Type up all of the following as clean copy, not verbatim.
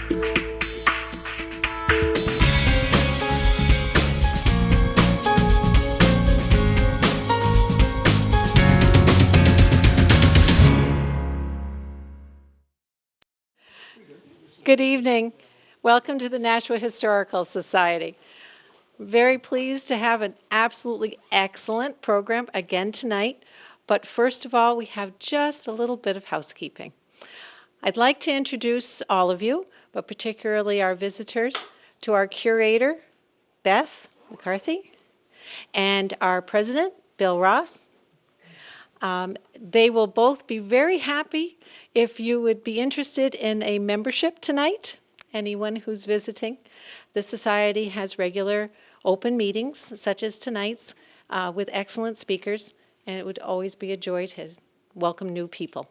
Good evening. Welcome to the Nashua Historical Society. Very pleased to have an absolutely excellent program again tonight. But first of all, we have just a little bit of housekeeping. I'd like to introduce all of you, but particularly our visitors, to our curator, Beth McCarthy, and our president, Bill Ross. They will both be very happy if you would be interested in a membership tonight, anyone who's visiting. The Society has regular open meetings, such as tonight's, with excellent speakers, and it would always be a joy to welcome new people.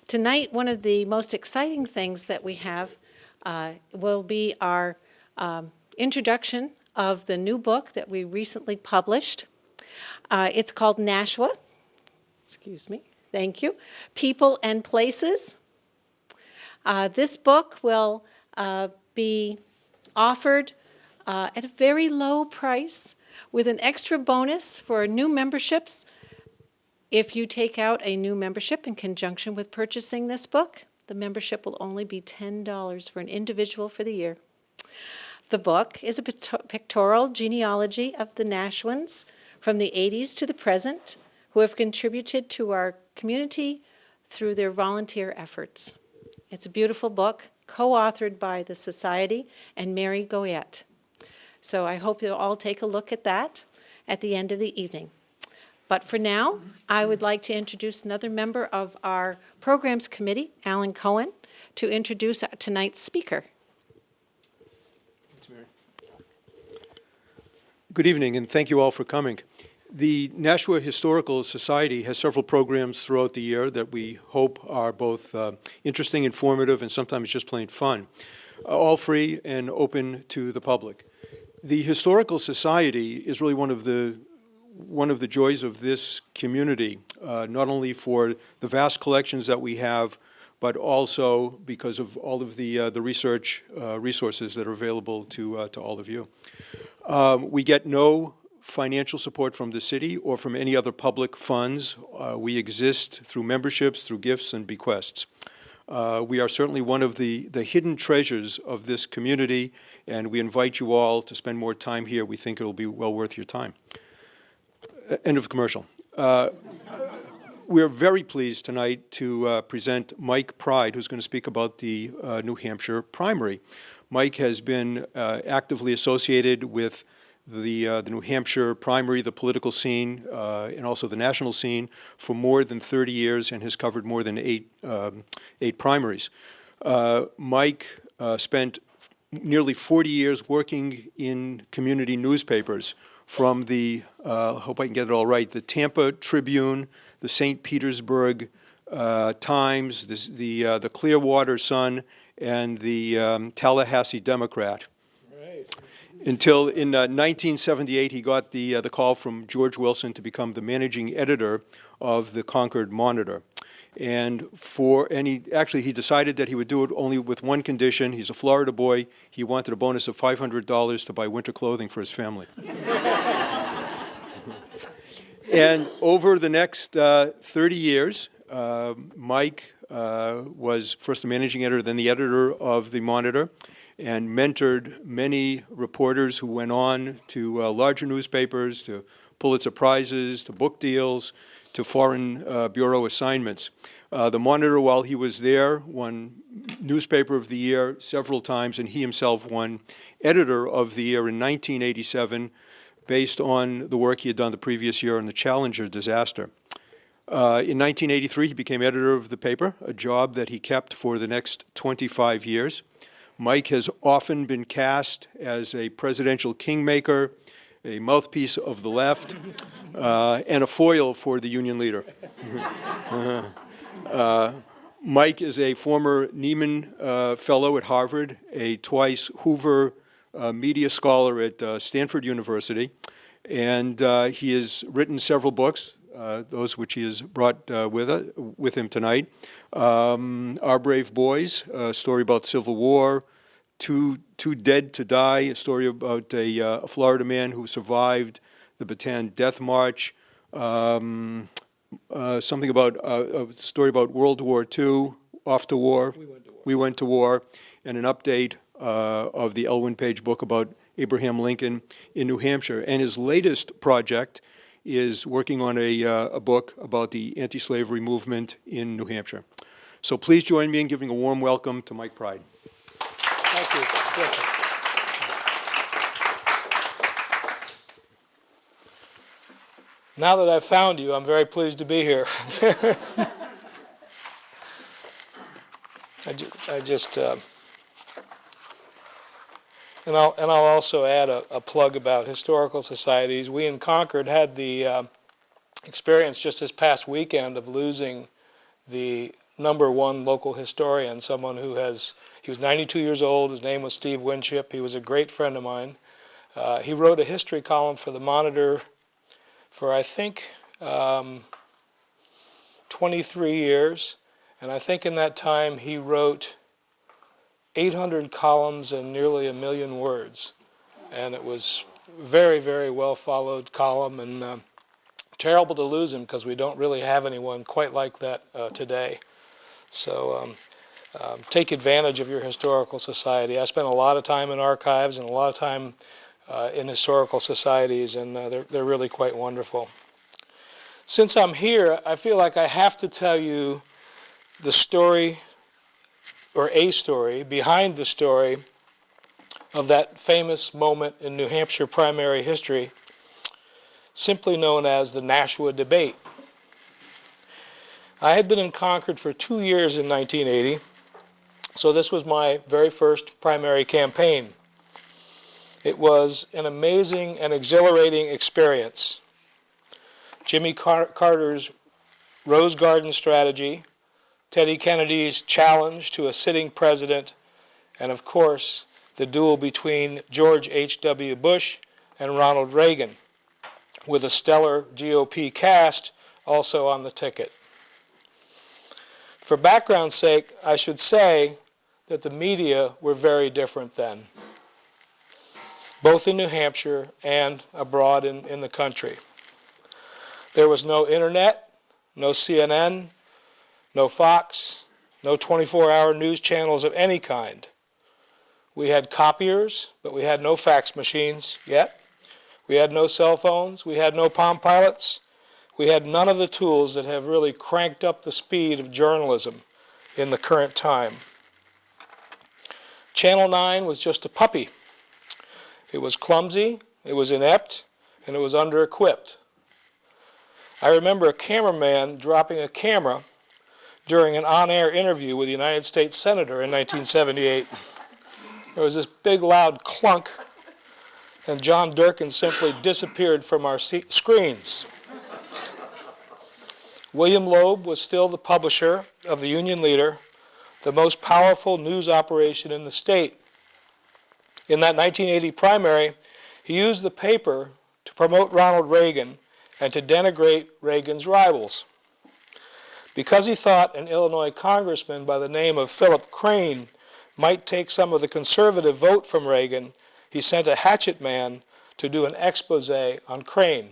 Tonight, one of the most exciting things that we have will be our introduction of the new book that we recently published. It's called Nashua. Excuse me. Thank you. People and Places. This book will be offered at a very low price with an extra bonus for new memberships. If you take out a new membership in conjunction with purchasing this book, the membership will only be $10 for an individual for the year. The book is a pictorial genealogy of the Nashuans from the 80s to the present, who have contributed to our community through their volunteer efforts. It's a beautiful book, co-authored by the Society and Mary Goyette. So I hope you'll all take a look at that at the end of the evening. But for now, I would like to introduce another member of our programs committee, Alan Cohen, to introduce tonight's speaker. Thanks, Mary. Good evening, and thank you all for coming. The Nashua Historical Society has several programs throughout the year that we hope are both interesting, informative, and sometimes just plain fun, all free and open to the public. The Historical Society is really one of the joys of this community, not only for the vast collections that we have, but also because of all of the research resources that are available to all of you. We get no financial support from the city or from any other public funds. We exist through memberships, through gifts and bequests. We are certainly one of the hidden treasures of this community, and we invite you all to spend more time here. We think it will be well worth your time. End of commercial. We're very pleased tonight to present Mike Pride, who's going to speak about the New Hampshire Primary. Mike has been actively associated with the New Hampshire primary, the political scene, and also the national scene for more than 30 years and has covered more than eight primaries. Mike spent nearly 40 years working in community newspapers from the, hope I can get it all right, the Tampa Tribune, the St. Petersburg Times, the Clearwater Sun, and the Tallahassee Democrat. Until in 1978, he got the call from George Wilson to become the managing editor of the Concord Monitor. And he decided that he would do it only with one condition. He's a Florida boy. He wanted a bonus of $500 to buy winter clothing for his family. And over the next 30 years, Mike was first the managing editor, then the editor of the Monitor, and mentored many reporters who went on to larger newspapers, to Pulitzer Prizes, to book deals, to foreign bureau assignments. The Monitor, while he was there, won Newspaper of the Year several times, and he himself won Editor of the Year in 1987 based on the work he had done the previous year on the Challenger disaster. In 1983, he became editor of the paper, a job that he kept for the next 25 years. Mike has often been cast as a presidential kingmaker, a mouthpiece of the left, and a foil for the union leader. Mike is a former Nieman Fellow at Harvard, a twice Hoover media scholar at Stanford University, and he has written several books, those which he has brought with him tonight. Our Brave Boys, a story about the Civil War. Too Dead to Die, a story about a Florida man who survived the Bataan Death March. Something about a story about World War II, off to war. We went to war, and an update of the Elwyn Page book about Abraham Lincoln in New Hampshire. And his latest project is working on a book about the anti-slavery movement in New Hampshire. So please join me in giving a warm welcome to Mike Pride. Thank you. Now that I've found you, I'm very pleased to be here. And I'll also add a plug about historical societies. We in Concord had the experience just this past weekend of losing the #1 local historian, someone who he was 92 years old. His name was Steve Winship. He was a great friend of mine. He wrote a history column for the Monitor for, I think, 23 years. And I think in that time he wrote 800 columns and nearly 1 million words. And it was very, very well followed column, and terrible to lose him because we don't really have anyone quite like that today. So take advantage of your historical society. I spent a lot of time in archives and a lot of time in historical societies, and they're really quite wonderful. Since I'm here, I feel like I have to tell you the story, or a story, behind the story of that famous moment in New Hampshire primary history, simply known as the Nashua debate. I had been in Concord for 2 years in 1980, so this was my very first primary campaign. It was an amazing and exhilarating experience. Jimmy Carter's Rose Garden strategy, Teddy Kennedy's challenge to a sitting president, and of course, the duel between George H.W. Bush and Ronald Reagan, with a stellar GOP cast also on the ticket. For background's sake, I should say that the media were very different then, both in New Hampshire and abroad in the country. There was no internet, no CNN, no Fox, no 24-hour news channels of any kind. We had copiers, but we had no fax machines yet. We had no cell phones. We had no Palm Pilots. We had none of the tools that have really cranked up the speed of journalism in the current time. Channel 9 was just a puppy. It was clumsy, it was inept, and it was under-equipped. I remember a cameraman dropping a camera during an on-air interview with a United States Senator in 1978. There was this big, loud clunk, and John Durkin simply disappeared from our screens. William Loeb was still the publisher of the Union Leader, the most powerful news operation in the state. In that 1980 primary, he used the paper to promote Ronald Reagan and to denigrate Reagan's rivals. Because he thought an Illinois congressman by the name of Philip Crane might take some of the conservative vote from Reagan, he sent a hatchet man to do an expose on Crane.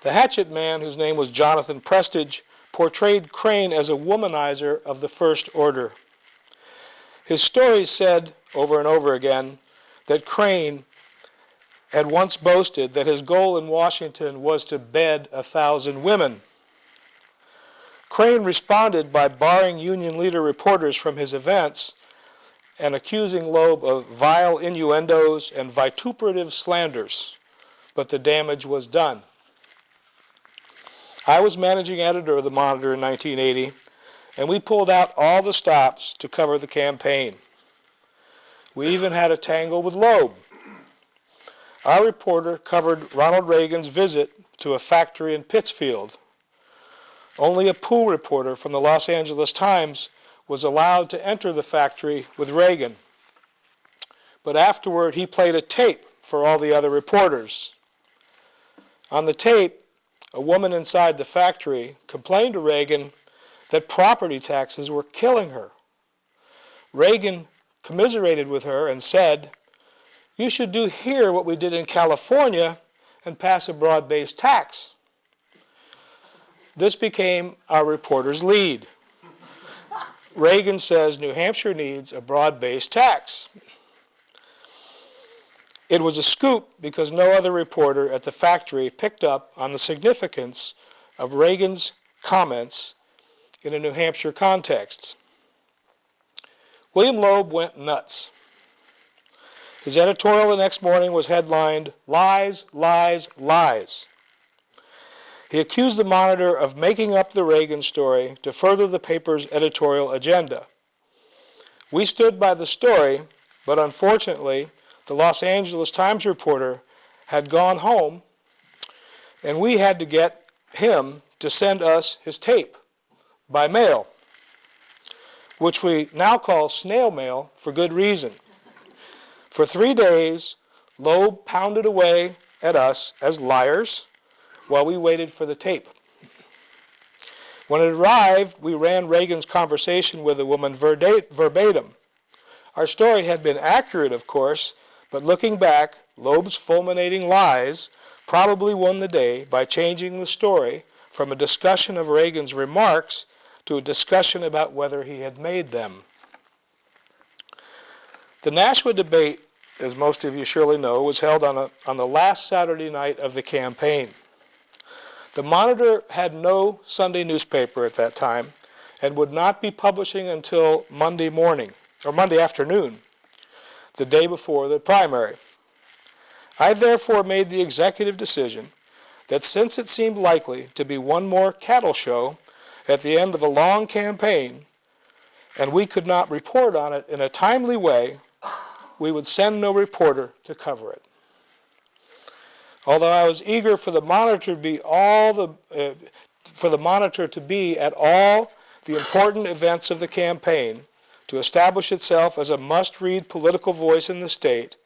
The hatchet man, whose name was Jonathan Prestage, portrayed Crane as a womanizer of the first order. His stories said over and over again that Crane had once boasted that his goal in Washington was to bed 1,000 women. Crane responded by barring Union Leader reporters from his events and accusing Loeb of vile innuendos and vituperative slanders, but the damage was done. I was managing editor of the Monitor in 1980, and we pulled out all the stops to cover the campaign. We even had a tangle with Loeb. Our reporter covered Ronald Reagan's visit to a factory in Pittsfield. Only a pool reporter from the Los Angeles Times was allowed to enter the factory with Reagan. But afterward, he played a tape for all the other reporters. On the tape, a woman inside the factory complained to Reagan that property taxes were killing her. Reagan commiserated with her and said, "You should do here what we did in California and pass a broad-based tax." This became our reporter's lead. Reagan says New Hampshire needs a broad-based tax. It was a scoop because no other reporter at the factory picked up on the significance of Reagan's comments in a New Hampshire context. William Loeb went nuts. His editorial the next morning was headlined, "Lies, Lies, Lies." He accused the Monitor of making up the Reagan story to further the paper's editorial agenda. We stood by the story, but unfortunately, the Los Angeles Times reporter had gone home, and we had to get him to send us his tape by mail, which we now call snail mail for good reason. For 3 days, Loeb pounded away at us as liars while we waited for the tape. When it arrived, we ran Reagan's conversation with the woman verbatim. Our story had been accurate, of course, but looking back, Loeb's fulminating lies probably won the day by changing the story from a discussion of Reagan's remarks to a discussion about whether he had made them. The Nashua debate, as most of you surely know, was held on the last Saturday night of the campaign. The Monitor had no Sunday newspaper at that time and would not be publishing until Monday morning, or Monday afternoon, the day before the primary. I therefore made the executive decision that since it seemed likely to be one more cattle show at the end of a long campaign, and we could not report on it in a timely way, we would send no reporter to cover it. Although I was eager for the Monitor to be at all the important events of the campaign, to establish itself as a must-read political voice in the state,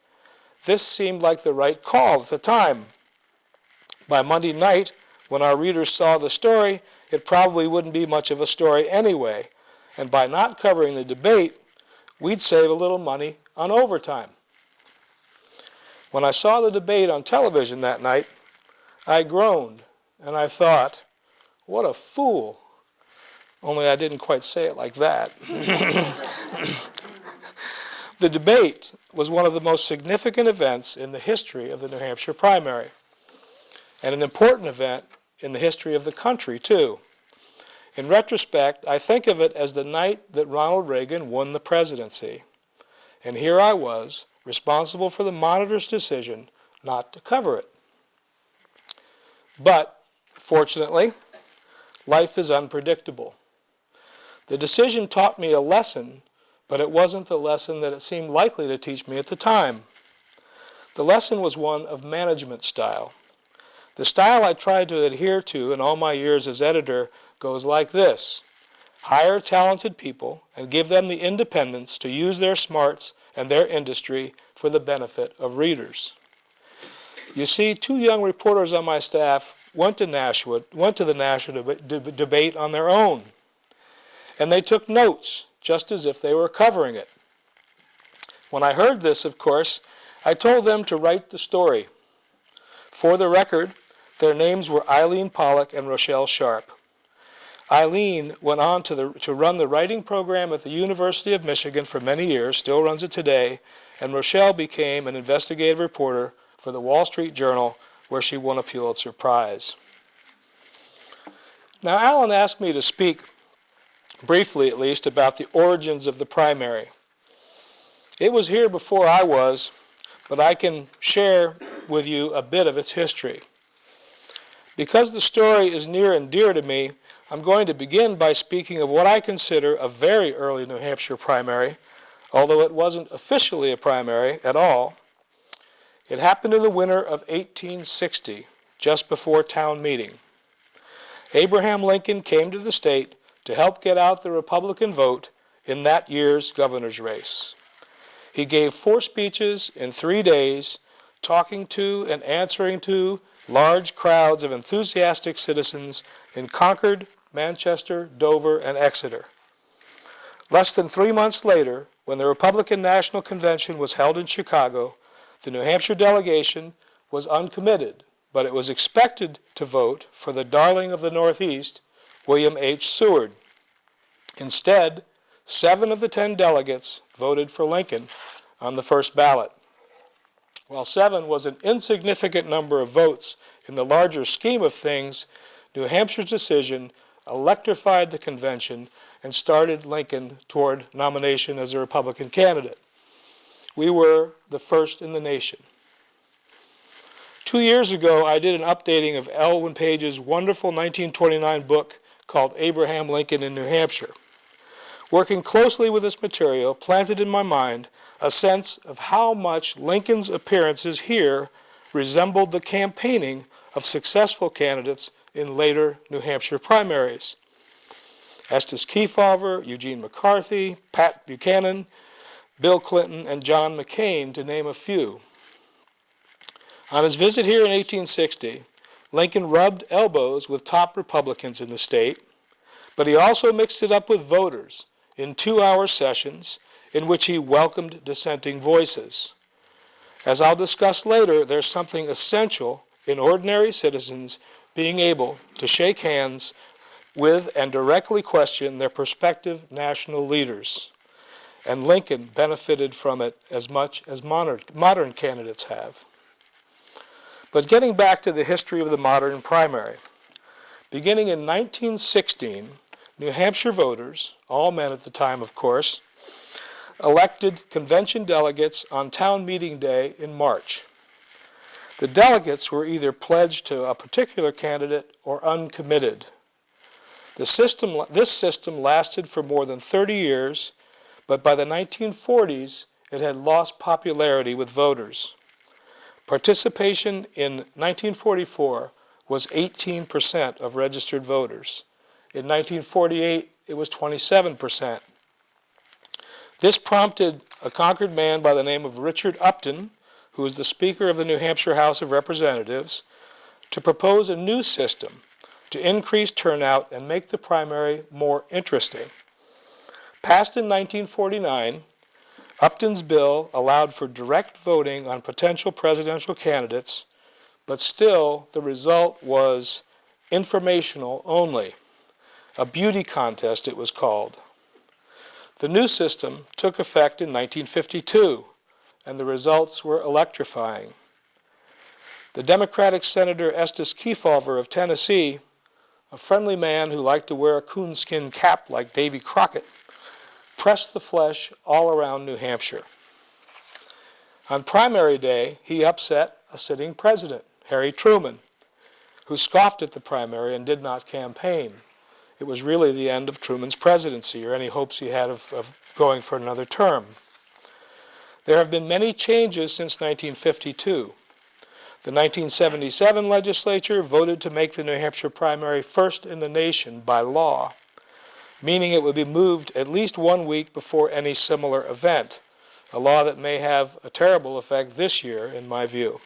this seemed like the right call at the time. By Monday night, when our readers saw the story, it probably wouldn't be much of a story anyway, and by not covering the debate, we'd save a little money on overtime. When I saw the debate on television that night, I groaned, and I thought, what a fool. Only I didn't quite say it like that. The debate was one of the most significant events in the history of the New Hampshire primary, and an important event in the history of the country, too. In retrospect, I think of it as the night that Ronald Reagan won the presidency. And here I was, responsible for the Monitor's decision not to cover it. But, fortunately, life is unpredictable. The decision taught me a lesson, but it wasn't the lesson that it seemed likely to teach me at the time. The lesson was one of management style. The style I tried to adhere to in all my years as editor goes like this: hire talented people and give them the independence to use their smarts and their industry for the benefit of readers. You see, 2 young reporters on my staff went to the Nashua debate on their own, and they took notes just as if they were covering it. When I heard this, of course, I told them to write the story. For the record, their names were Eileen Pollock and Rochelle Sharp. Eileen went on to run the writing program at the University of Michigan for many years, still runs it today, and Rochelle became an investigative reporter for the Wall Street Journal, where she won a Pulitzer Prize. Now, Alan asked me to speak, briefly at least, about the origins of the primary. It was here before I was, but I can share with you a bit of its history. Because the story is near and dear to me, I'm going to begin by speaking of what I consider a very early New Hampshire primary, although it wasn't officially a primary at all. It happened in the winter of 1860, just before town meeting. Abraham Lincoln came to the state to help get out the Republican vote in that year's governor's race. He gave 4 speeches in 3 days, talking to and answering to large crowds of enthusiastic citizens in Concord, Manchester, Dover, and Exeter. Less than 3 months later, when the Republican National Convention was held in Chicago, the New Hampshire delegation was uncommitted, but it was expected to vote for the darling of the Northeast, William H. Seward. Instead, 7 of the 10 delegates voted for Lincoln on the first ballot. While 7 was an insignificant number of votes in the larger scheme of things, New Hampshire's decision electrified the convention and started Lincoln toward nomination as a Republican candidate. We were the first in the nation. 2 years ago, I did an updating of Elwyn Page's wonderful 1929 book called Abraham Lincoln in New Hampshire. Working closely with this material planted in my mind a sense of how much Lincoln's appearances here resembled the campaigning of successful candidates in later New Hampshire primaries. Estes Kefauver, Eugene McCarthy, Pat Buchanan, Bill Clinton, and John McCain, to name a few. On his visit here in 1860, Lincoln rubbed elbows with top Republicans in the state, but he also mixed it up with voters in 2-hour sessions in which he welcomed dissenting voices. As I'll discuss later, there's something essential in ordinary citizens being able to shake hands with and directly question their prospective national leaders. And Lincoln benefited from it as much as modern candidates have. But getting back to the history of the modern primary, beginning in 1916, New Hampshire voters, all men at the time of course, elected convention delegates on town meeting day in March. The delegates were either pledged to a particular candidate or uncommitted. This system lasted for more than 30 years, but by the 1940s, it had lost popularity with voters. Participation in 1944 was 18% of registered voters. In 1948, it was 27%. This prompted a Concord man by the name of Richard Upton, who was the Speaker of the New Hampshire House of Representatives, to propose a new system to increase turnout and make the primary more interesting. Passed in 1949, Upton's bill allowed for direct voting on potential presidential candidates, but still the result was informational only. A beauty contest, it was called. The new system took effect in 1952, and the results were electrifying. The Democratic Senator Estes Kefauver of Tennessee, a friendly man who liked to wear a coonskin cap like Davy Crockett, pressed the flesh all around New Hampshire. On primary day, he upset a sitting president, Harry Truman, who scoffed at the primary and did not campaign. It was really the end of Truman's presidency, or any hopes he had of going for another term. There have been many changes since 1952. The 1977 legislature voted to make the New Hampshire primary first in the nation by law, meaning it would be moved at least 1 week before any similar event, a law that may have a terrible effect this year, in my view.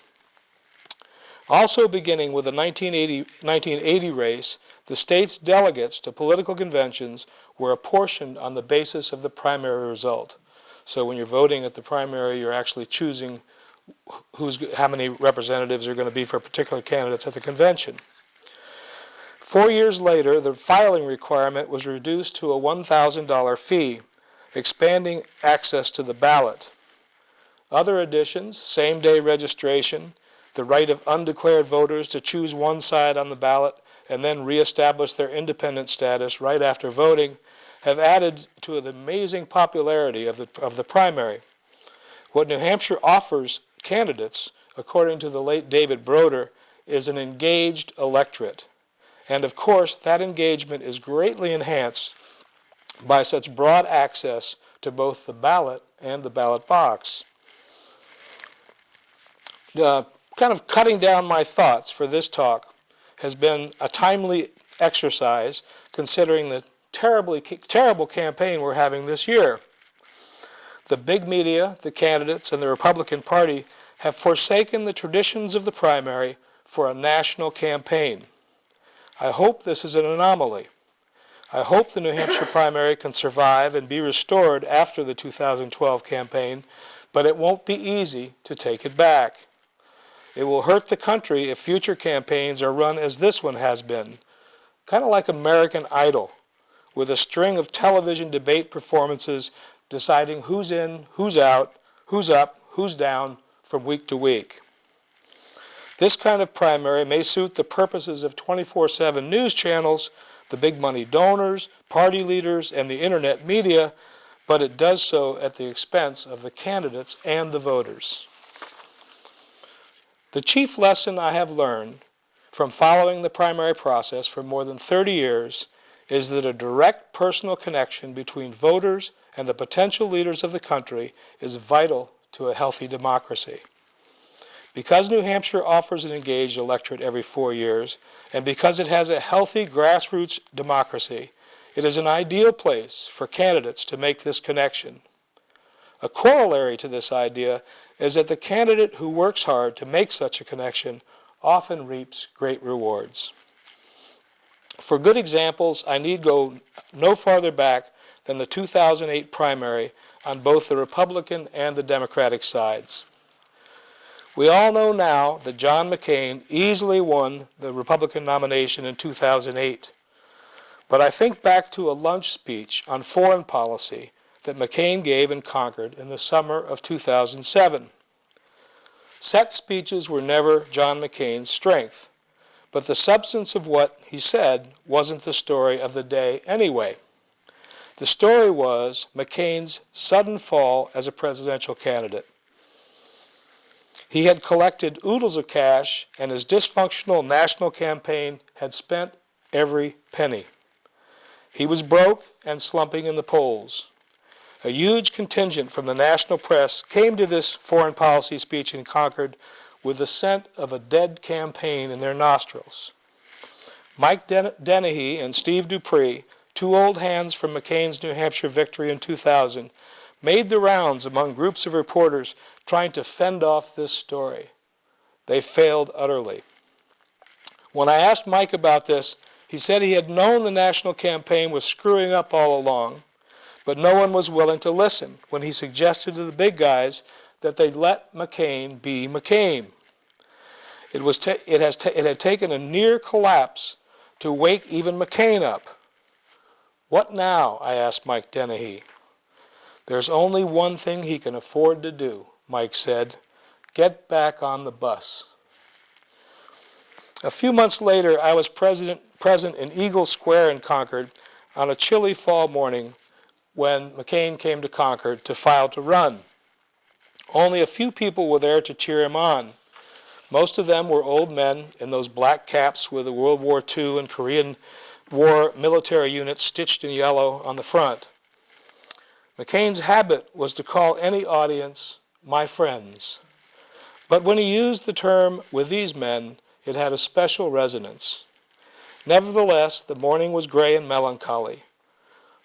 Also beginning with the 1980 race, the state's delegates to political conventions were apportioned on the basis of the primary result. So when you're voting at the primary, you're actually choosing how many representatives are going to be for particular candidates at the convention. 4 years later, the filing requirement was reduced to a $1,000 fee, expanding access to the ballot. Other additions, same-day registration, the right of undeclared voters to choose one side on the ballot and then reestablish their independent status right after voting, have added to the amazing popularity of the primary. What New Hampshire offers candidates, according to the late David Broder, is an engaged electorate. And of course, that engagement is greatly enhanced by such broad access to both the ballot and the ballot box. Kind of cutting down my thoughts for this talk has been a timely exercise considering the terrible campaign we're having this year. The big media, the candidates, and the Republican Party have forsaken the traditions of the primary for a national campaign. I hope this is an anomaly. I hope the New Hampshire primary can survive and be restored after the 2012 campaign, but it won't be easy to take it back. It will hurt the country if future campaigns are run as this one has been, kind of like American Idol, with a string of television debate performances deciding who's in, who's out, who's up, who's down from week to week. This kind of primary may suit the purposes of 24/7 news channels, the big money donors, party leaders, and the internet media, but it does so at the expense of the candidates and the voters. The chief lesson I have learned from following the primary process for more than 30 years is that a direct personal connection between voters and the potential leaders of the country is vital to a healthy democracy. Because New Hampshire offers an engaged electorate every 4 years, and because it has a healthy grassroots democracy, it is an ideal place for candidates to make this connection. A corollary to this idea is that the candidate who works hard to make such a connection often reaps great rewards. For good examples, I need go no farther back than the 2008 primary on both the Republican and the Democratic sides. We all know now that John McCain easily won the Republican nomination in 2008. But I think back to a lunch speech on foreign policy that McCain gave in Concord in the summer of 2007. Set speeches were never John McCain's strength, but the substance of what he said wasn't the story of the day anyway. The story was McCain's sudden fall as a presidential candidate. He had collected oodles of cash, and his dysfunctional national campaign had spent every penny. He was broke and slumping in the polls. A huge contingent from the national press came to this foreign policy speech in Concord with the scent of a dead campaign in their nostrils. Mike Dennehy and Steve Dupree, two old hands from McCain's New Hampshire victory in 2000, made the rounds among groups of reporters trying to fend off this story. They failed utterly. When I asked Mike about this, he said he had known the national campaign was screwing up all along, but no one was willing to listen when he suggested to the big guys that they'd let McCain be McCain. It had taken a near collapse to wake even McCain up. What now? I asked Mike Dennehy. There's only one thing he can afford to do, Mike said. Get back on the bus. A few months later, I was present in Eagle Square in Concord on a chilly fall morning when McCain came to Concord to file to run. Only a few people were there to cheer him on. Most of them were old men in those black caps with the World War II and Korean War military units stitched in yellow on the front. McCain's habit was to call any audience my friends. But when he used the term with these men, it had a special resonance. Nevertheless, the morning was gray and melancholy.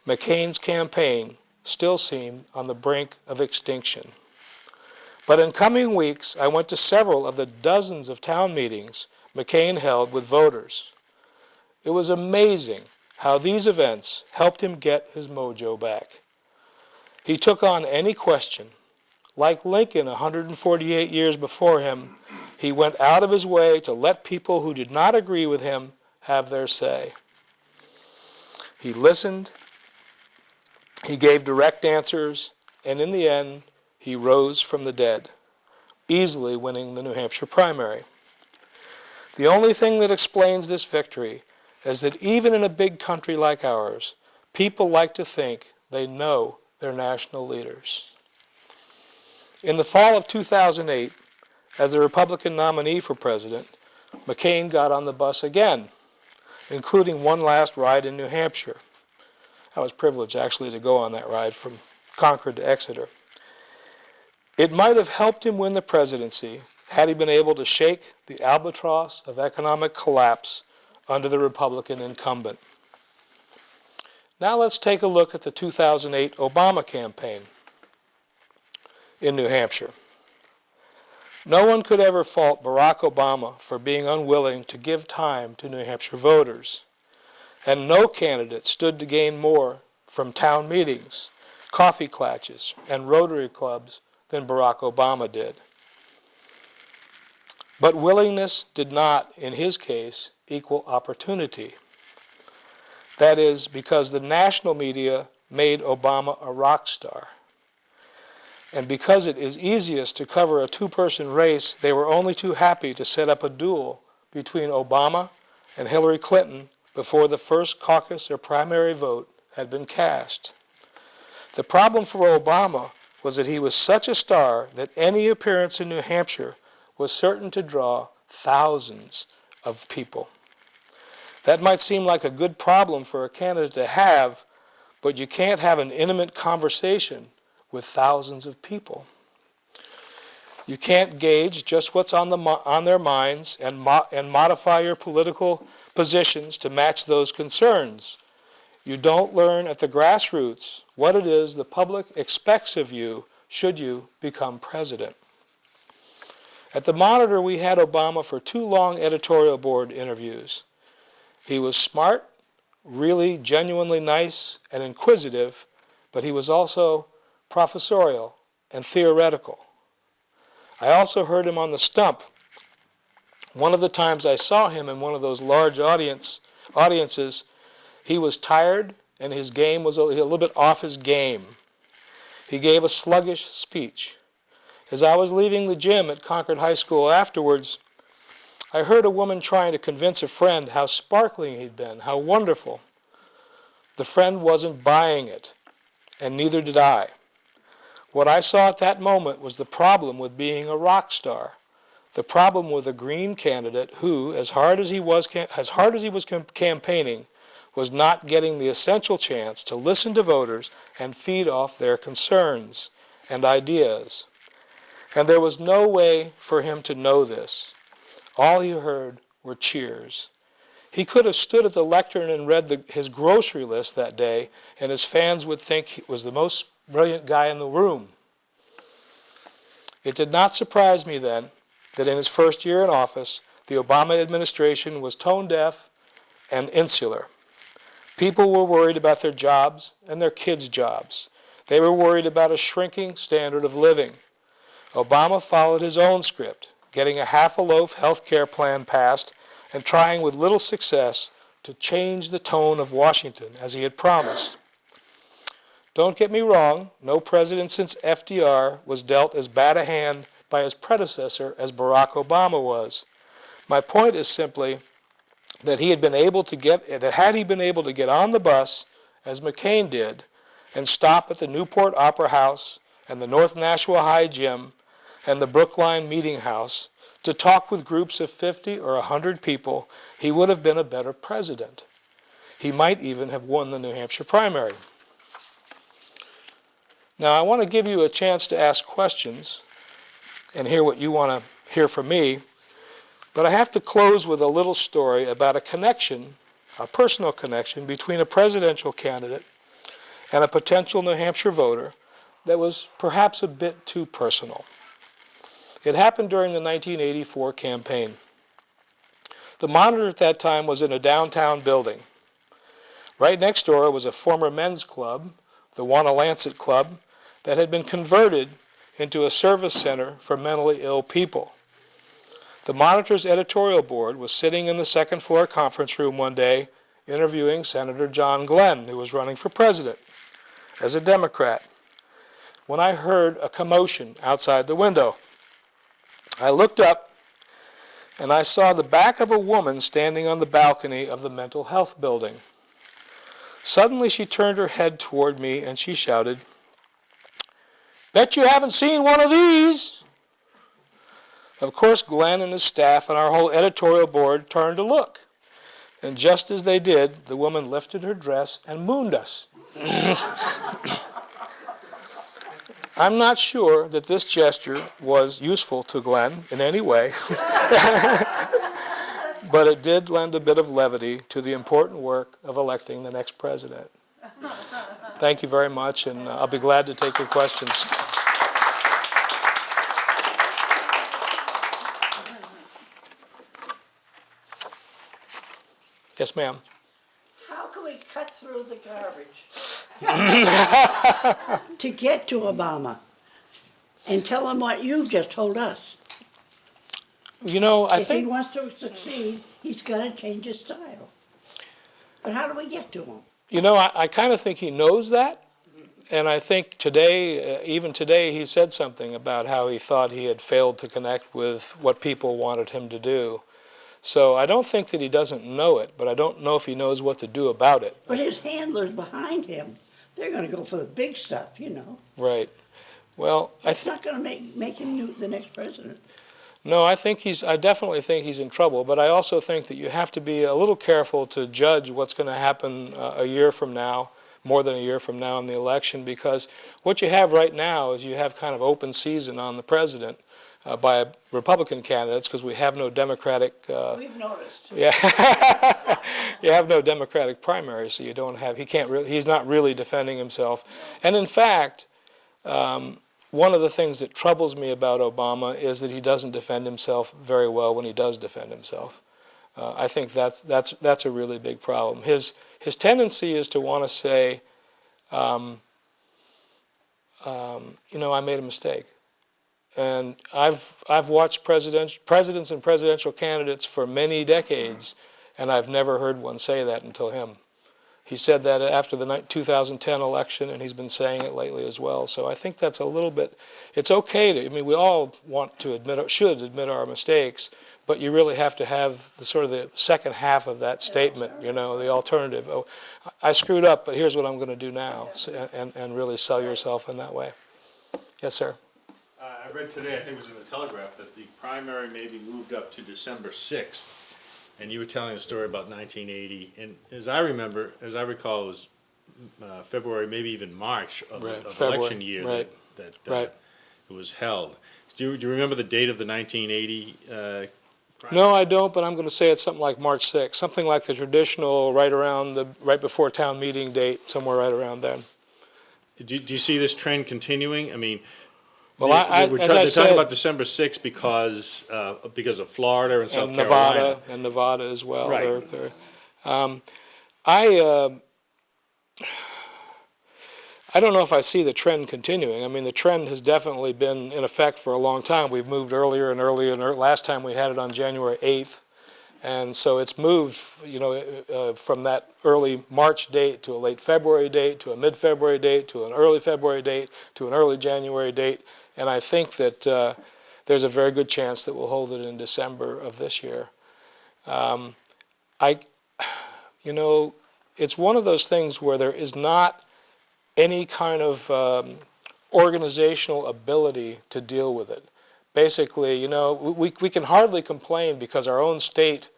McCain's campaign still seemed on the brink of extinction. But in coming weeks, I went to several of the dozens of town meetings McCain held with voters. It was amazing how these events helped him get his mojo back. He took on any question. Like Lincoln 148 years before him, he went out of his way to let people who did not agree with him have their say. He listened, he gave direct answers, and in the end, he rose from the dead, easily winning the New Hampshire primary. The only thing that explains this victory is that even in a big country like ours, people like to think they know their national leaders. In the fall of 2008, as the Republican nominee for president, McCain got on the bus again, including one last ride in New Hampshire. I was privileged actually to go on that ride from Concord to Exeter. It might have helped him win the presidency had he been able to shake the albatross of economic collapse under the Republican incumbent. Now let's take a look at the 2008 Obama campaign in New Hampshire. No one could ever fault Barack Obama for being unwilling to give time to New Hampshire voters. And no candidate stood to gain more from town meetings, coffee klatches, and Rotary clubs than Barack Obama did. But willingness did not, in his case, equal opportunity. That is because the national media made Obama a rock star. And because it is easiest to cover a two-person race, they were only too happy to set up a duel between Obama and Hillary Clinton before the first caucus or primary vote had been cast. The problem for Obama was that he was such a star that any appearance in New Hampshire was certain to draw thousands of people. That might seem like a good problem for a candidate to have, but you can't have an intimate conversation with thousands of people. You can't gauge just what's on their minds and modify your political positions to match those concerns. You don't learn at the grassroots what it is the public expects of you should you become president. At the Monitor, we had Obama for 2 long editorial board interviews. He was smart, really genuinely nice and inquisitive, but he was also professorial and theoretical. I also heard him on the stump. One of the times I saw him in one of those large audiences, he was tired and his game was a little bit off his game. He gave a sluggish speech. As I was leaving the gym at Concord High School afterwards, I heard a woman trying to convince a friend how sparkling he'd been, how wonderful. The friend wasn't buying it, and neither did I. What I saw at that moment was the problem with being a rock star, the problem with a green candidate who, as hard as he was campaigning, was not getting the essential chance to listen to voters and feed off their concerns and ideas. And there was no way for him to know this. All he heard were cheers. He could have stood at the lectern and read his grocery list that day, and his fans would think he was the most brilliant guy in the room. It did not surprise me then that in his first year in office, the Obama administration was tone deaf and insular. People were worried about their jobs and their kids' jobs. They were worried about a shrinking standard of living. Obama followed his own script, getting a half-a-loaf health care plan passed and trying with little success to change the tone of Washington as he had promised. Don't get me wrong, no president since FDR was dealt as bad a hand by his predecessor as Barack Obama was. My point is simply that had he been able to get on the bus, as McCain did, and stop at the Newport Opera House and the North Nashua High Gym and the Brookline Meeting House to talk with groups of 50 or 100 people, he would have been a better president. He might even have won the New Hampshire primary. Now, I want to give you a chance to ask questions and hear what you want to hear from me, but I have to close with a little story about a connection, a personal connection between a presidential candidate and a potential New Hampshire voter that was perhaps a bit too personal. It happened during the 1984 campaign. The Monitor at that time was in a downtown building. Right next door was a former men's club, the Wanna-Lancet Club, that had been converted into a service center for mentally ill people. The Monitor's editorial board was sitting in the second floor conference room one day interviewing Senator John Glenn, who was running for president as a Democrat, when I heard a commotion outside the window. I looked up and I saw the back of a woman standing on the balcony of the mental health building. Suddenly she turned her head toward me and she shouted, "Bet you haven't seen one of these!" Of course, Glenn and his staff and our whole editorial board turned to look. And just as they did, the woman lifted her dress and mooned us. I'm not sure that this gesture was useful to Glenn in any way, but it did lend a bit of levity to the important work of electing the next president. Thank you very much, and I'll be glad to take your questions. Yes, ma'am. How can we cut through the garbage to get to Obama and tell him what you've just told us? You know, I If he think, wants to succeed, he's got to change his style. But how do we get to him? you know, I kind of think he knows that. And I think today, even today, he said something about how he thought he had failed to connect with what people wanted him to do. So I don't think that he doesn't know it, but I don't know if he knows what to do about it. But his handlers behind him, they're going to go for the big stuff, you know. Right. Well, It's not going to make him the next president. no, I definitely think he's in trouble, but I also think that you have to be a little careful to judge what's going to happen a year from now, more than a year from now in the election, because what you have right now is you have kind of open season on the president by Republican candidates, because we have no Democratic. We've noticed. Yeah, you have no Democratic primary, so you don't have. He's not really defending himself, and in fact. One of the things that troubles me about Obama is that he doesn't defend himself very well when he does defend himself. I think that's a really big problem. His tendency is to want to say, you know, I made a mistake. And I've watched presidents and presidential candidates for many decades, and I've never heard one say that until him. He said that after the 2010 election, and he's been saying it lately as well. So I think that's a little bit, it's okay to, I mean, we all want to admit, should admit our mistakes, but you really have to have the sort of the second half of that statement, you know, the alternative. Oh, I screwed up, but here's what I'm going to do now, and really sell yourself in that way. Yes, sir. I read today, I think it was in the Telegraph, that the primary may be moved up to December 6th. And you were telling a story about 1980, and as I recall, it was February, maybe even March of election year that it was held. Do you remember the date of the 1980? No, I don't, but I'm going to say it's something like March 6th, something like the traditional right before town meeting date, somewhere right around then. Do you see this trend continuing? I mean, well, they're talking about December 6th because of Florida and South Carolina. And Nevada as well. Right. I don't know if I see the trend continuing. I mean, the trend has definitely been in effect for a long time. We've moved earlier and earlier, and last time we had it on January 8th. And so it's moved, you know, from that early March date to a late February date to a mid-February date to an early February date to an early January date. And I think that there's a very good chance that we'll hold it in December of this year. You know, it's one of those things where there is not any kind of organizational ability to deal with it. Basically, you know, we can hardly complain because our own state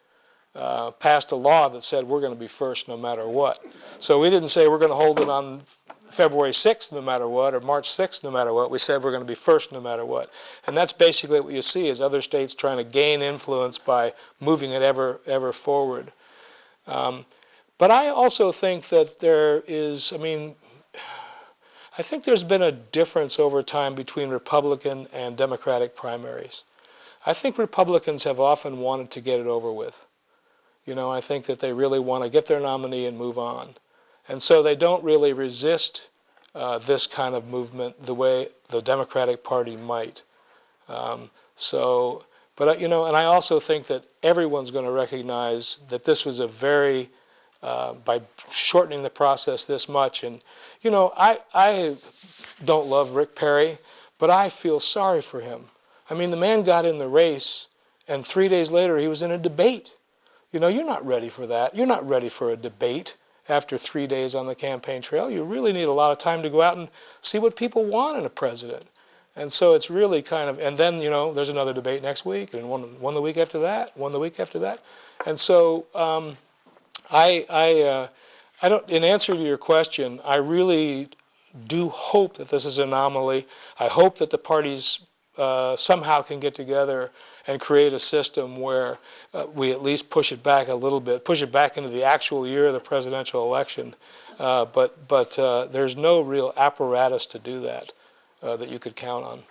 passed a law that said we're going to be first no matter what. So we didn't say we're going to hold it on February 6th no matter what, or March 6th no matter what. We said we're going to be first no matter what. And that's basically what you see, is other states trying to gain influence by moving it ever forward. But I also think that there is, I mean, I think there's been a difference over time between Republican and Democratic primaries. I think Republicans have often wanted to get it over with. You know, I think that they really want to get their nominee and move on. And so they don't really resist this kind of movement the way the Democratic Party might. But you know, and I also think that everyone's going to recognize that this was a very, by shortening the process this much, and you know, I don't love Rick Perry, but I feel sorry for him. I mean, the man got in the race, and 3 days later he was in a debate. You know, you're not ready for that. You're not ready for a debate after 3 days on the campaign trail. You really need a lot of time to go out and see what people want in a president. And so it's really kind of, and then, you know, there's another debate next week, and one the week after that, one the week after that. And so I don't, in answer to your question, I really do hope that this is an anomaly. I hope that the parties somehow can get together and create a system where we at least push it back a little bit, push it back into the actual year of the presidential election. But there's no real apparatus to do that that you could count on.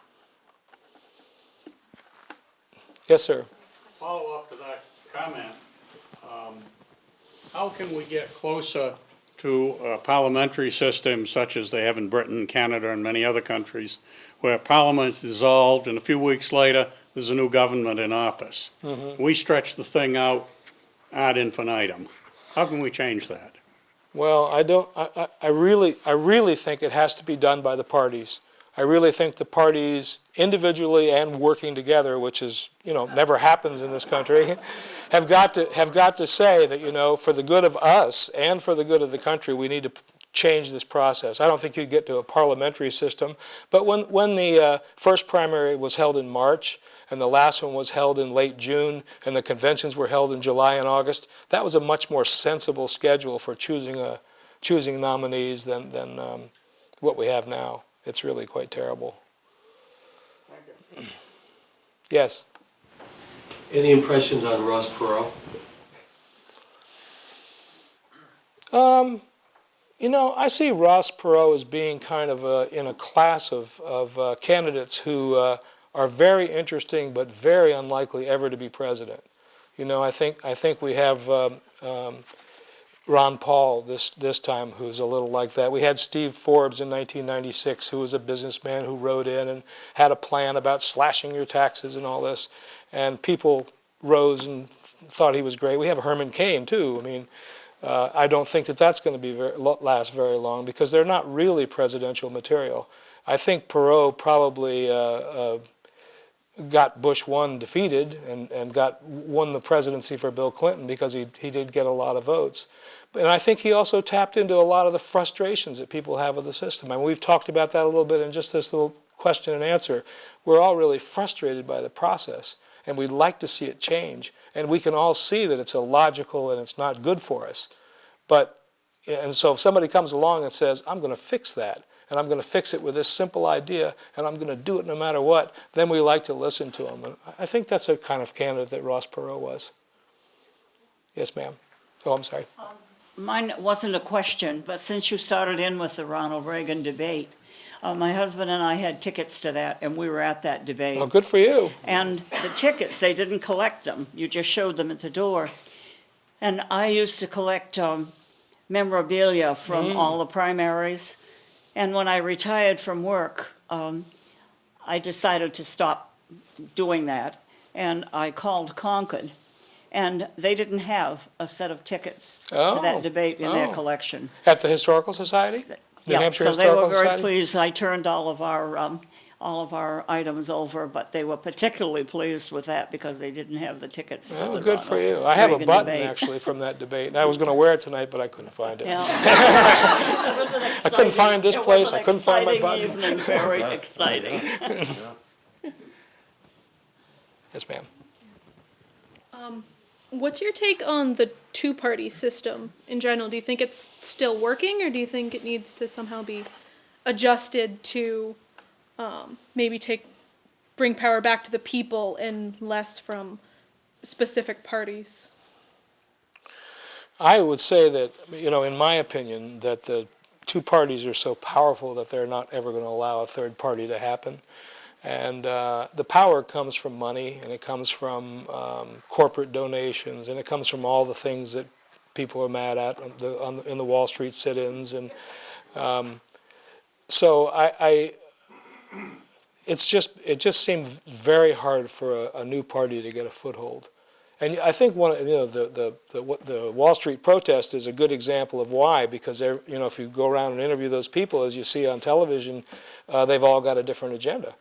Yes, sir. Follow up to that comment. How can we get closer to a parliamentary system such as they have in Britain, Canada, and many other countries, where parliament is dissolved and a few weeks later there's a new government in office? We stretch the thing out ad infinitum. How can we change that? Well, I really think it has to be done by the parties. I really think the parties individually and working together, which is, never happens in this country, have got to say that, for the good of us and for the good of the country, we need to change this process. I don't think you get to a parliamentary system, but when the first primary was held in March and the last one was held in late June and the conventions were held in July and August, that was a much more sensible schedule for choosing nominees than what we have now. It's really quite terrible. Yes? Any impressions on Ross Perot? I see Ross Perot as being kind of in a class of candidates who are very interesting but very unlikely ever to be president. I think we have Ron Paul this time, who's a little like that. We had Steve Forbes in 1996, who was a businessman who wrote in and had a plan about slashing your taxes and all this, and people rose and thought he was great. We have Herman Cain too. I mean, I don't think that's going to last very long because they're not really presidential material. I think Perot probably got Bush 1 defeated and won the presidency for Bill Clinton because he did get a lot of votes. And I think he also tapped into a lot of the frustrations that people have with the system. I mean, we've talked about that a little bit in just this little question and answer. We're all really frustrated by the process, and we'd like to see it change. And we can all see that it's illogical and it's not good for us. And so if somebody comes along and says, I'm going to fix that, and I'm going to fix it with this simple idea, and I'm going to do it no matter what, then we like to listen to them. And I think that's a kind of candidate that Ross Perot was. Yes, ma'am. Oh, I'm sorry. Mine wasn't a question, but since you started in with the Ronald Reagan debate, my husband and I had tickets to that, and we were at that debate. Oh, good for you. And the tickets, they didn't collect them. You just showed them at the door. And I used to collect memorabilia from all the primaries. And when I retired from work, I decided to stop doing that. And I called Concord. And they didn't have a set of tickets to that debate in their collection. At the Historical Society? New Hampshire so they were Historical very Society? pleased. I turned all of our items over, but they were particularly pleased with that because they didn't have the tickets. Oh, to the good for Ronald you. I have a Reagan button, debate. actually, from that debate. And I was going to wear it tonight, but I couldn't find it. Yeah. I couldn't find this place. I couldn't find my button. Evening, very exciting. Yes, ma'am. What's your take on the two-party system in general? Do you think it's still working, or do you think it needs to somehow be adjusted to maybe bring power back to the people and less from specific parties? I would say that, in my opinion, that the two parties are so powerful that they're not ever going to allow a third party to happen. And the power comes from money, and it comes from corporate donations, and it comes from all the things that people are mad at in the Wall Street sit-ins. And so it just seemed very hard for a new party to get a foothold. And I think the Wall Street protest is a good example of why, because if you go around and interview those people, as you see on television, they've all got a different agenda.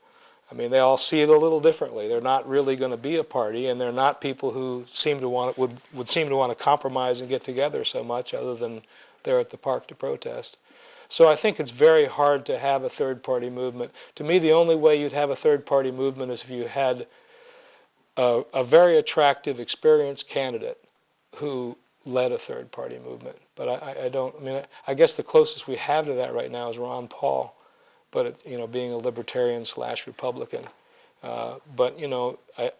I mean, they all see it a little differently. They're not really going to be a party, and they're not people who would seem to want to compromise and get together so much, other than they're at the park to protest. So I think it's very hard to have a third-party movement. To me, the only way you'd have a third-party movement is if you had a very attractive, experienced candidate who led a third-party movement. But I guess the closest we have to that right now is Ron Paul. But being a libertarian/Republican, but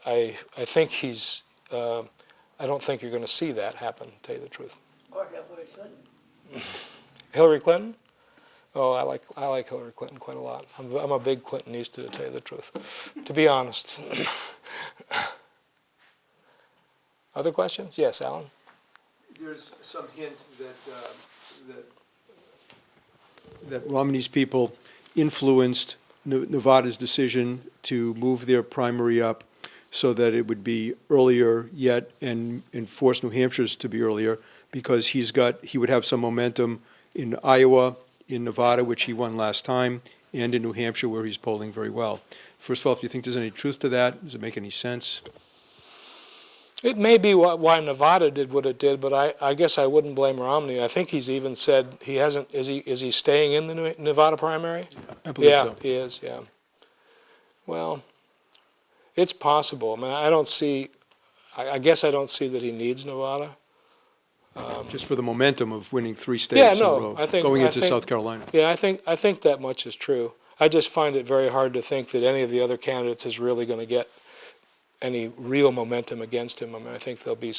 I think he's. I don't think you're going to see that happen. To tell you the truth. Or Hillary Clinton. Hillary Clinton? Oh, I like Hillary Clinton quite a lot. I'm a big Clintonista, to tell you the truth. To be honest. Other questions? Yes, Alan. there's some hint that Romney's people influenced Nevada's decision to move their primary up so that it would be earlier yet and force New Hampshire's to be earlier, because he would have some momentum in Iowa, in Nevada, which he won last time, and in New Hampshire, where he's polling very well. First of all, do you think there's any truth to that? Does it make any sense? It may be why Nevada did what it did, but I guess I wouldn't blame Romney. I think he's even said he hasn't. Is he staying in the Nevada primary? I believe Yeah, so. he is. Yeah. Well, it's possible. I mean, I don't see. I guess I don't see that he needs Nevada. Just for the momentum of winning 3 states Yeah, in a no, row, I think going I into think- South Carolina. Yeah, I think that much is true. I just find it very hard to think that any of the other candidates is really going to get any real momentum against him. I mean, I think there'll be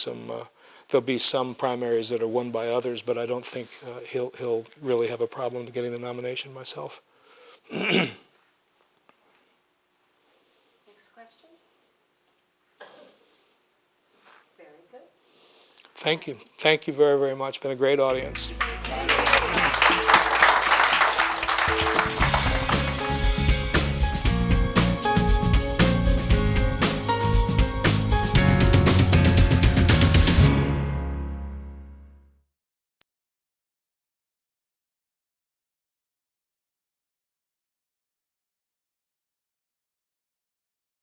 some primaries that are won by others, but I don't think he'll really have a problem getting the nomination myself. Next question. Very good. Thank you very, very much. Been a great audience.